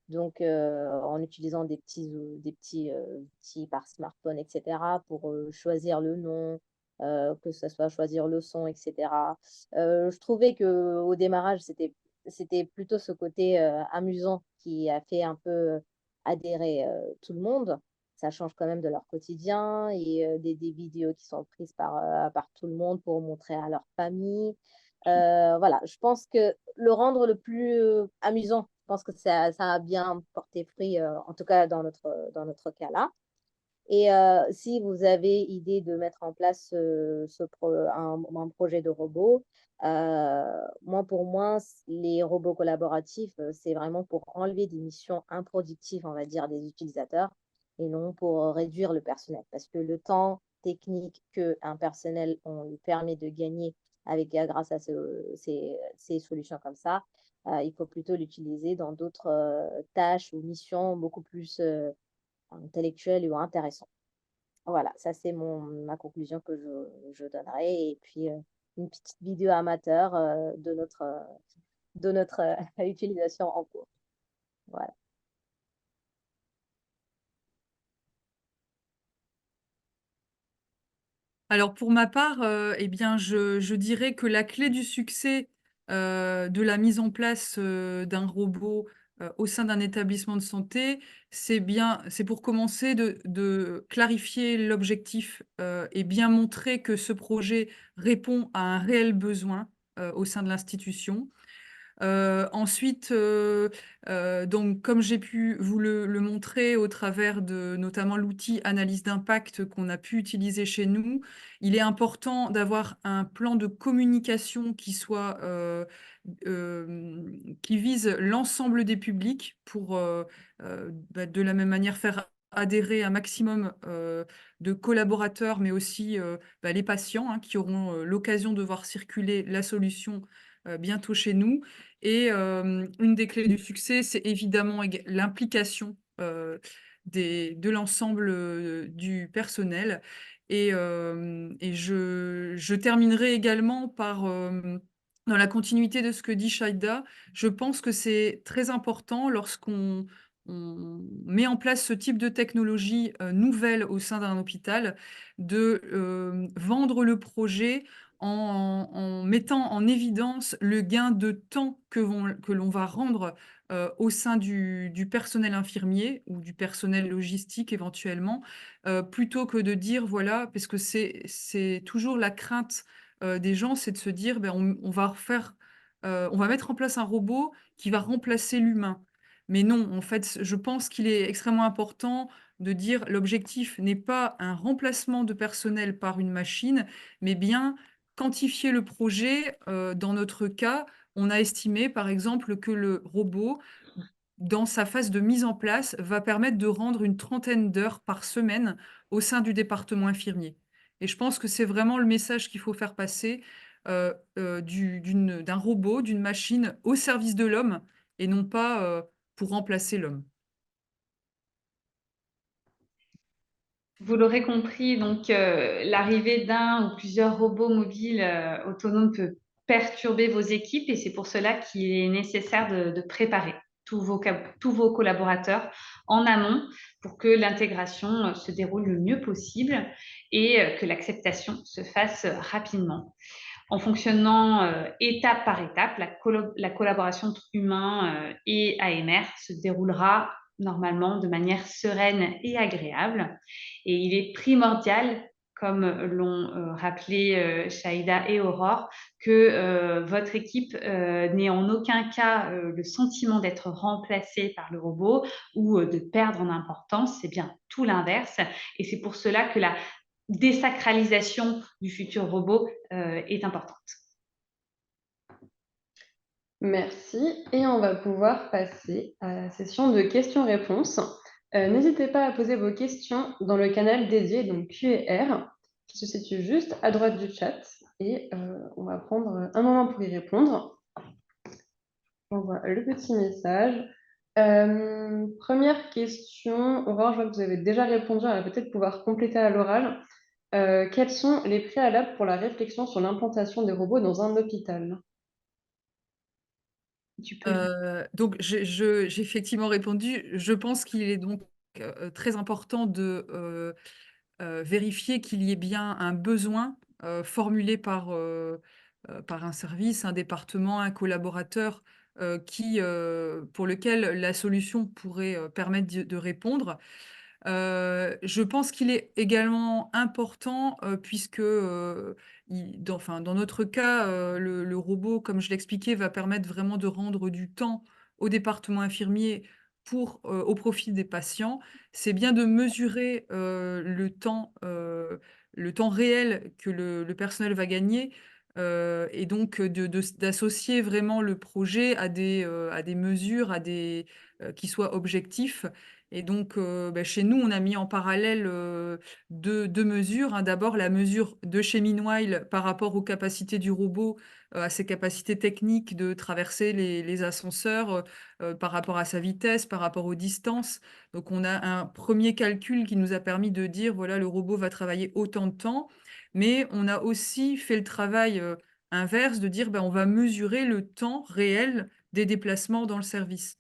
Donc en utilisant des petits outils par smartphone, etc., pour choisir le nom, que ce soit choisir le son, etc. Je trouvais qu'au démarrage, c'était plutôt ce côté amusant qui a fait un peu adhérer tout le monde. Ça change quand même de leur quotidien et des vidéos qui sont prises par tout le monde pour montrer à leur famille. Voilà, je pense que le rendre le plus amusant, je pense que ça a bien porté fruit, en tout cas dans notre cas-là. Et si vous avez idée de mettre en place un projet de robot, pour moi, les robots collaboratifs, c'est vraiment pour enlever des missions improductives, on va dire, des utilisateurs, et non pour réduire le personnel. Parce que le temps technique qu'un personnel, on lui permet de gagner grâce à ces solutions comme ça, il faut plutôt l'utiliser dans d'autres tâches ou missions beaucoup plus intellectuelles ou intéressantes. Voilà, ça c'est ma conclusion que je donnerai. Et puis, une petite vidéo amateur de notre utilisation en cours. Voilà. Alors pour ma part, eh bien, je dirais que la clé du succès de la mise en place d'un robot au sein d'un établissement de santé, c'est pour commencer de clarifier l'objectif et bien montrer que ce projet répond à un réel besoin au sein de l'institution. Ensuite, donc comme j'ai pu vous le montrer au travers de notamment l'outil analyse d'impact qu'on a pu utiliser chez nous, il est important d'avoir un plan de communication qui soit, qui vise l'ensemble des publics pour, de la même manière faire adhérer un maximum, de collaborateurs, mais aussi, les patients, hein, qui auront, l'occasion de voir circuler la solution bientôt chez nous. Et une des clés du succès, c'est évidemment l'implication de l'ensemble du personnel. Et je terminerai également par, dans la continuité de ce que dit Shaida, je pense que c'est très important lorsqu'on met en place ce type de technologie nouvelle au sein d'un hôpital, de vendre le projet en mettant en évidence le gain de temps que l'on va rendre au sein du personnel infirmier ou du personnel logistique éventuellement, plutôt que de dire, voilà, parce que c'est toujours la crainte des gens, c'est de se dire, ben, on va mettre en place un robot qui va remplacer l'humain. Mais non, en fait, je pense qu'il est extrêmement important de dire l'objectif n'est pas un remplacement de personnel par une machine, mais bien quantifier le projet. Dans notre cas, on a estimé, par exemple, que le robot, dans sa phase de mise en place, va permettre de rendre une trentaine d'heures par semaine au sein du département infirmier. Et je pense que c'est vraiment le message qu'il faut faire passer, d'un robot, d'une machine au service de l'homme et non pas pour remplacer l'homme. Vous l'aurez compris, donc l'arrivée d'un ou plusieurs robots mobiles autonomes peut perturber vos équipes et c'est pour cela qu'il est nécessaire de préparer tous vos collaborateurs en amont pour que l'intégration se déroule le mieux possible et que l'acceptation se fasse rapidement. En fonctionnant étape par étape, la collaboration entre humains et AMR se déroulera normalement de manière sereine et agréable. Et il est primordial, comme l'ont rappelé Shaida et Aurore, que votre équipe n'ait en aucun cas le sentiment d'être remplacée par le robot ou de perdre en importance. C'est bien tout l'inverse. Et c'est pour cela que la désacralisation du futur robot est importante. Merci. Et on va pouvoir passer à la session de questions-réponses. N'hésitez pas à poser vos questions dans le canal dédié, donc Q&R, qui se situe juste à droite du chat. Et on va prendre un moment pour y répondre. On voit le petit message. Première question. Aurore, je vois que vous avez déjà répondu. On va peut-être pouvoir compléter à l'oral. Quels sont les préalables pour la réflexion sur l'implantation des robots dans un hôpital? Tu peux. Donc j'ai effectivement répondu. Je pense qu'il est donc très important de vérifier qu'il y ait bien un besoin formulé par un service, un département, un collaborateur pour lequel la solution pourrait permettre de répondre. Je pense qu'il est également important, puisque, dans notre cas, le robot, comme je l'expliquais, va permettre vraiment de rendre du temps au département infirmier au profit des patients. C'est bien de mesurer, le temps réel que le personnel va gagner, et donc d'associer vraiment le projet à des mesures, qui soient objectifs. Et donc, chez nous, on a mis en parallèle 2 mesures, hein. D'abord, la mesure de chez Meanwhile par rapport aux capacités du robot, à ses capacités techniques de traverser les ascenseurs, par rapport à sa vitesse, par rapport aux distances. Donc on a un premier calcul qui nous a permis de dire: «Voilà, le robot va travailler autant de temps». Mais on a aussi fait le travail, inverse, de dire: «On va mesurer le temps réel des déplacements dans le service».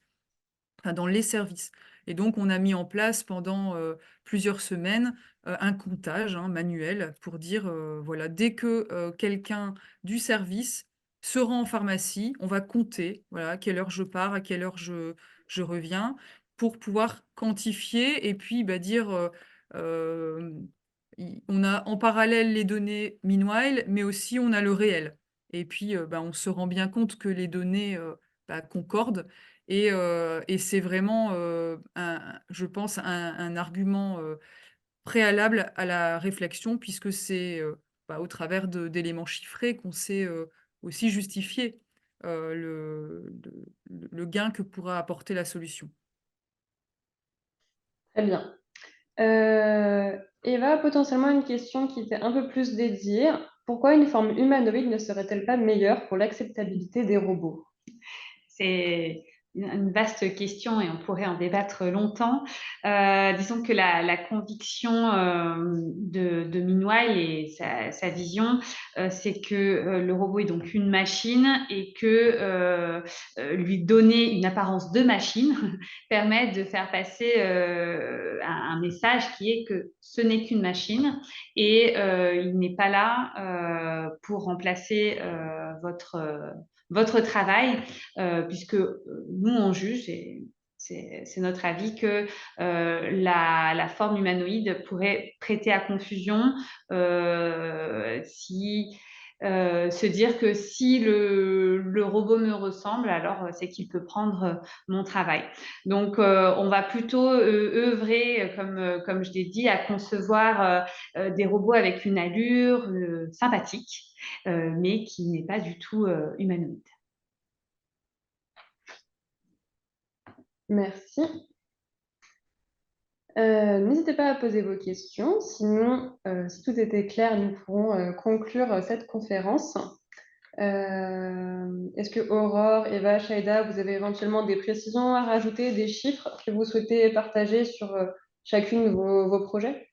Enfin, dans les services. Et donc on a mis en place pendant, plusieurs semaines, un comptage, hein, manuel pour dire, voilà, dès que, quelqu'un du service se rend en pharmacie, on va compter, voilà, à quelle heure je pars, à quelle heure je reviens, pour pouvoir quantifier et puis, dire, hem, on a en parallèle les données Meanwhile, mais aussi on a le réel. Et puis, on se rend bien compte que les données, concordent. Et c'est vraiment, je pense, un argument préalable à la réflexion, puisque c'est au travers d'éléments chiffrés qu'on sait aussi justifier le gain que pourra apporter la solution. Très bien. Eva, potentiellement une question qui était un peu plus dédiée. Pourquoi une forme humanoïde ne serait-elle pas meilleure pour l'acceptabilité des robots? C'est une vaste question et on pourrait en débattre longtemps. Disons que la conviction de Meanwhile et sa vision, c'est que le robot est donc une machine et que lui donner une apparence de machine permet de faire passer un message qui est que ce n'est qu'une machine et il n'est pas là pour remplacer votre travail, puisque nous, on juge, et c'est notre avis, que la forme humanoïde pourrait prêter à confusion si se dire que si le robot me ressemble, alors c'est qu'il peut prendre mon travail. Donc, on va plutôt œuvrer, comme je l'ai dit, à concevoir des robots avec une allure sympathique, mais qui n'est pas du tout humanoïde. Merci. N'hésitez pas à poser vos questions. Sinon, si tout était clair, nous pourrons conclure cette conférence. Est-ce que Aurore, Eva, Shaida, vous avez éventuellement des précisions à rajouter, des chiffres que vous souhaitez partager sur chacune de vos projets?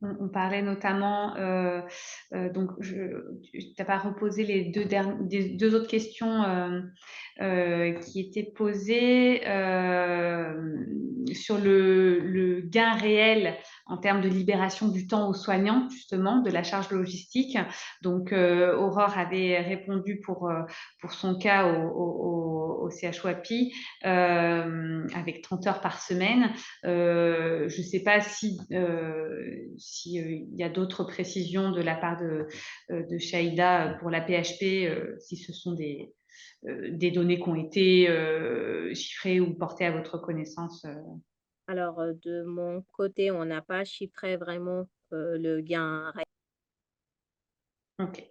On parlait notamment, donc tu n'as pas reposé les deux autres questions qui étaient posées sur le gain réel en termes de libération du temps aux soignants, justement, de la charge logistique. Donc, Aurore avait répondu pour son cas au CHOAPI avec 30 heures par semaine. Je ne sais pas si il y a d'autres précisions de la part de Shaida pour la PHP, si ce sont des données qui ont été chiffrées ou portées à votre connaissance. Alors, de mon côté, on n'a pas chiffré vraiment le gain réel. Ok.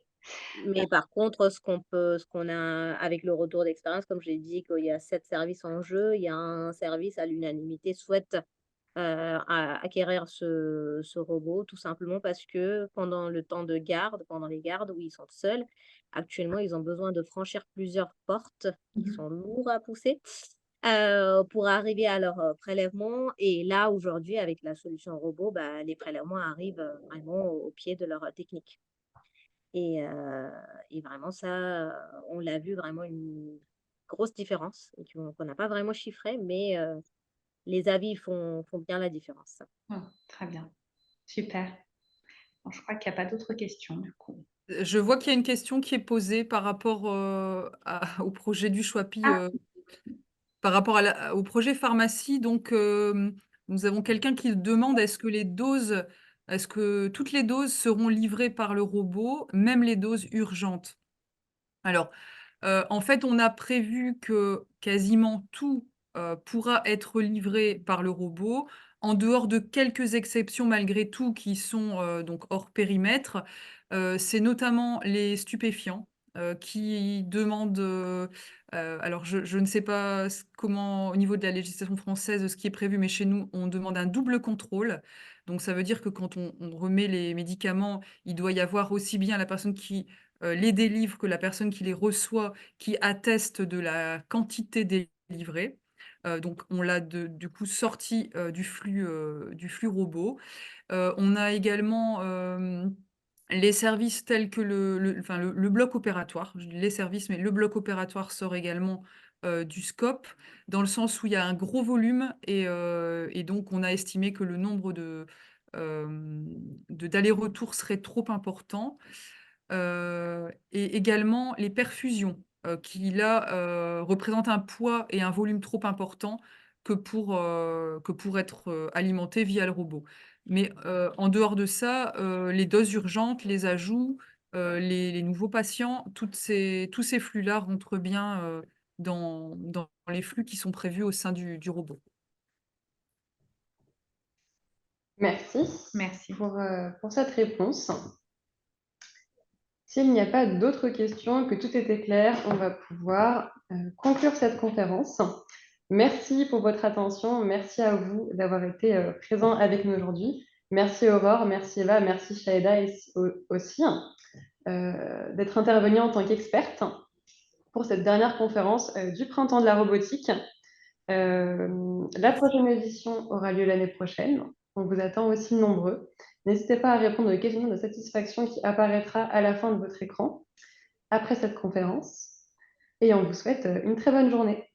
Mais par contre, ce qu'on a avec le retour d'expérience, comme j'ai dit qu'il y a 7 services en jeu, il y a un service à l'unanimité souhaite acquérir ce robot, tout simplement parce que pendant le temps de garde, pendant les gardes où ils sont seuls, actuellement, ils ont besoin de franchir plusieurs portes qui sont lourds à pousser pour arriver à leur prélèvement. Et là, aujourd'hui, avec la solution robot, bah, les prélèvements arrivent vraiment au pied de leur technique. Et vraiment ça, on l'a vu vraiment une grosse différence et qu'on n'a pas vraiment chiffré, mais les avis font bien la différence. Oh, très bien. Super. Bon, je crois qu'il n'y a pas d'autres questions, du coup. Je vois qu'il y a une question qui est posée par rapport, au projet du Choipi, par rapport au projet pharmacie. Donc, nous avons quelqu'un qui demande: est-ce que toutes les doses seront livrées par le robot, même les doses urgentes? Alors, en fait, on a prévu que quasiment tout, pourra être livré par le robot, en dehors de quelques exceptions malgré tout qui sont, donc hors périmètre. C'est notamment les stupéfiants, qui demandent, alors je ne sais pas comment au niveau de la législation française, ce qui est prévu, mais chez nous, on demande un double contrôle. Donc ça veut dire que quand on remet les médicaments, il doit y avoir aussi bien la personne qui les délivre que la personne qui les reçoit, qui atteste de la quantité délivrée. Donc on l'a du coup sorti du flux robot. On a également les services tels que enfin, le bloc opératoire. Je dis les services, mais le bloc opératoire sort également du scope, dans le sens où il y a un gros volume et donc on a estimé que le nombre d'allers-retours serait trop important. Et également les perfusions, qui là, représentent un poids et un volume trop important que pour être, alimentés via le robot. Mais, en dehors de ça, les doses urgentes, les ajouts, les nouveaux patients, tous ces flux-là rentrent bien, dans les flux qui sont prévus au sein du robot. Merci. Merci. Pour cette réponse. S'il n'y a pas d'autres questions, que tout était clair, on va pouvoir conclure cette conférence. Merci pour votre attention. Merci à vous d'avoir été présents avec nous aujourd'hui. Merci Aurore, merci Eva, merci Shaeda aussi d'être intervenue en tant qu'experte pour cette dernière conférence du Printemps de la robotique. La prochaine édition aura lieu l'année prochaine. On vous attend aussi nombreux. N'hésitez pas à répondre aux questions de satisfaction qui apparaîtra à la fin de votre écran après cette conférence. Et on vous souhaite une très bonne journée.